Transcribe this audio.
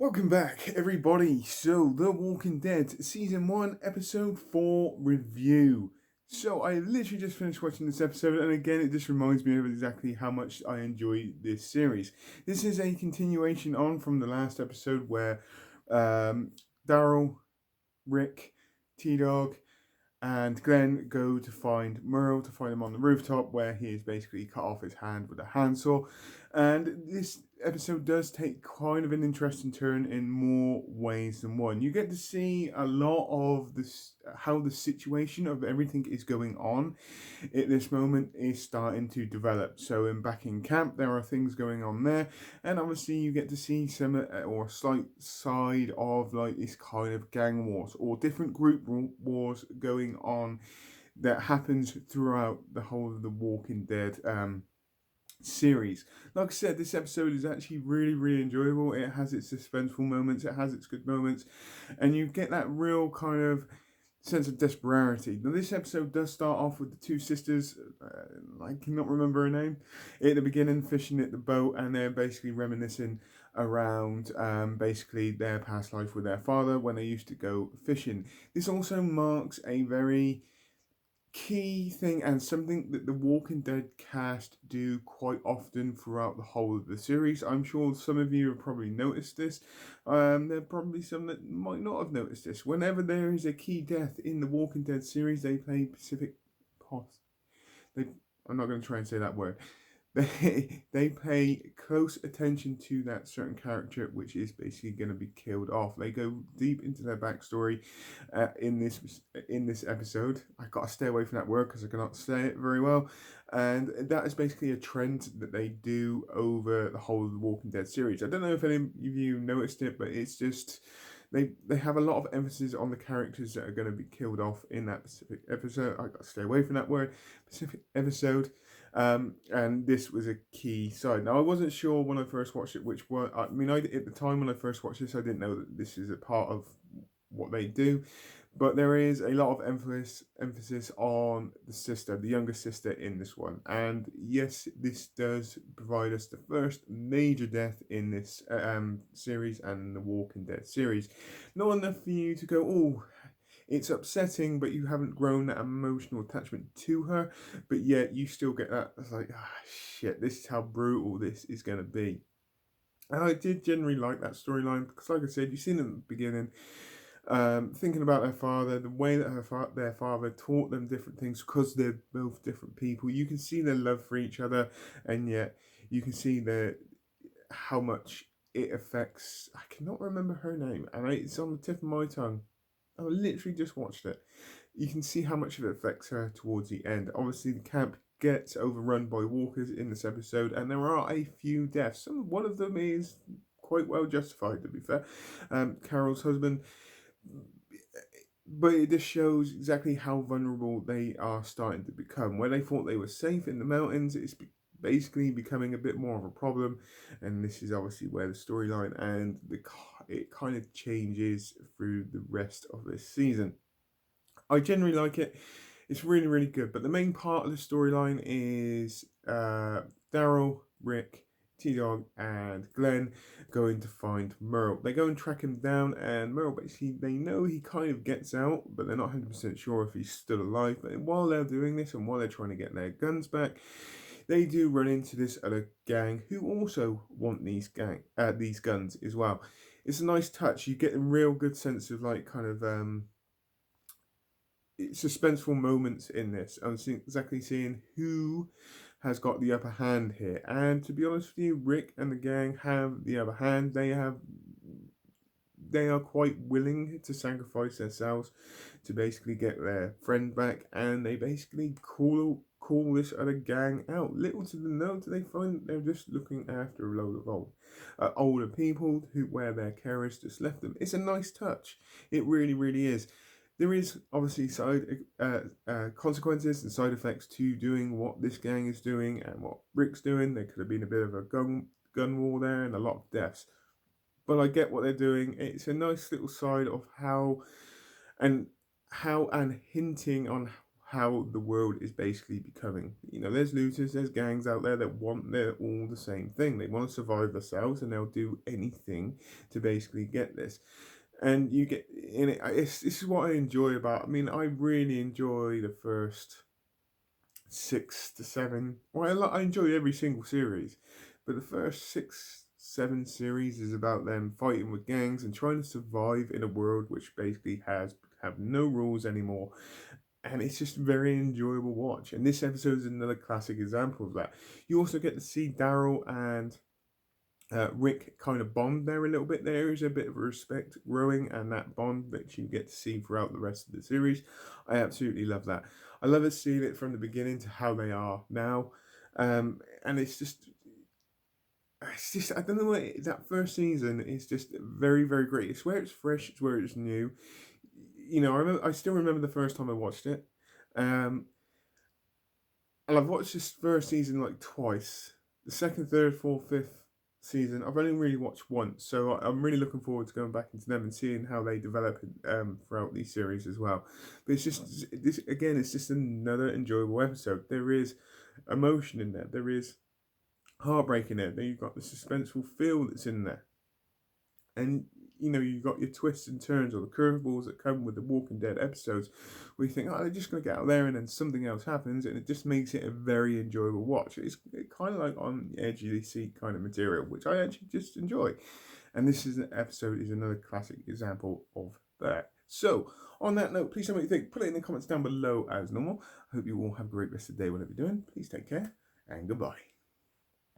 Welcome back, everybody. So, The Walking Dead, Season 1, Episode 4 review. So, I literally just finished watching this episode, and again, it just reminds me of exactly how much I enjoy this series. This is a continuation on from the last episode where Daryl, Rick, T Dog, and Glenn go to find Merle to find him on the rooftop where he is basically cut off his hand with a handsaw. And this episode does take kind of an interesting turn in more ways than one. You get to see a lot of this, how the situation of everything is going on at this moment is starting to develop. So back in camp, there are things going on there, and obviously you get to see some or a slight side of like this kind of gang wars or different group wars going on that happens throughout the whole of the Walking Dead series. Like I said, this episode is actually really enjoyable. It has its suspenseful moments, it has its good moments, and you get that real kind of sense of desperation. Now, this episode does start off with the two sisters, I cannot remember her name, at the beginning fishing at the boat, and they're basically reminiscing around basically their past life with their father when they used to go fishing. This also marks a very key thing and something that the Walking Dead cast do quite often throughout the whole of the series. I'm sure some of you have probably noticed this. There are probably some that might not have noticed this. Whenever there is a key death in the Walking Dead series, they play Pacific Pos. I'm not going to try and say that word. They pay close attention to that certain character, which is basically going to be killed off. They go deep into their backstory in this episode. I gotta stay away from that word because I cannot say it very well, and that is basically a trend that they do over the whole of the Walking Dead series. I don't know if any of you noticed it, but it's just they have a lot of emphasis on the characters that are going to be killed off in that specific episode. I gotta stay away from that word. Specific episode. And this was a key side. Now, I wasn't sure when I first watched it which one. I mean, at the time when I first watched this, I didn't know that this is a part of what they do, but there is a lot of emphasis on the sister, the younger sister in this one. And yes, this does provide us the first major death in this series and the Walking Dead series. Not enough for you to go, oh, it's upsetting, but you haven't grown that emotional attachment to her, but yet you still get that, it's like, ah, shit, this is how brutal this is going to be. And I did generally like that storyline because, like I said, you've seen it at the beginning, thinking about their father, the way that their father taught them different things because they're both different people. You can see their love for each other, and yet you can see how much it affects. I cannot remember her name, and it's on the tip of my tongue. I literally just watched it. You can see how much of it affects her towards the end. Obviously, the camp gets overrun by walkers in this episode, and there are a few deaths. One of them is quite well justified, to be fair. Carol's husband. But it just shows exactly how vulnerable they are starting to become. Where they thought they were safe in the mountains, it's basically becoming a bit more of a problem, and this is obviously where the storyline and it kind of changes through the rest of this season. I generally like it. It's really good, but the main part of the storyline is Daryl, Rick, T-Dog, and Glenn going to find Merle. They go and track him down, and Merle basically, they know he kind of gets out, but they're not 100% sure if he's still alive. But while they're doing this and while they're trying to get their guns back, they do run into this other gang who also want these guns as well. It's a nice touch. You get a real good sense of like kind of suspenseful moments in this. I'm exactly seeing who has got the upper hand here. And to be honest with you, Rick and the gang have the upper hand. They are quite willing to sacrifice themselves to basically get their friend back, and they basically call this other gang out. Little to the no do they find they're just looking after a load of older people where their carers just left them. It's a nice touch. It really is. There is obviously consequences and side effects to doing what this gang is doing and what Rick's doing. There could have been a bit of a gun war there and a lot of deaths. But I get what they're doing. It's a nice little side of how and hinting on how the world is basically becoming. You know, there's looters, there's gangs out there that want, they're all the same thing. They want to survive themselves, and they'll do anything to basically get this. And you get in it. This is what I enjoy about. I mean, I really enjoy the first 6 to 7. Well, I enjoy every single series, but the first 6, 7 series is about them fighting with gangs and trying to survive in a world which basically have no rules anymore, and it's just very enjoyable watch. And this episode is another classic example of that. You also get to see Daryl and Rick kind of bond there a little bit. There is a bit of respect growing, and that bond that you get to see throughout the rest of the series. I absolutely love that. I love it seeing it from the beginning to how they are now, and it's just I don't know, that first season is just very, very great. It's where it's fresh, it's where it's new. You know, I still remember the first time I watched it, um, and I've watched this first season like twice. The second, third, fourth, fifth season I've only really watched once, so I'm really looking forward to going back into them and seeing how they develop throughout these series as well. But it's just this again, it's just another enjoyable episode. There is emotion in there. There is heartbreak in there. Then you've got the suspenseful feel that's in there, and you know, you've got your twists and turns or the curveballs that come with the Walking Dead episodes, where you think, oh, they're just going to get out there, and then something else happens, and it just makes it a very enjoyable watch. It's kind of like on the edge of your seat kind of material, which I actually just enjoy. And this is episode is another classic example of that. So, on that note, please tell me what you think. Put it in the comments down below as normal. I hope you all have a great rest of the day, whatever you're doing. Please take care, and goodbye.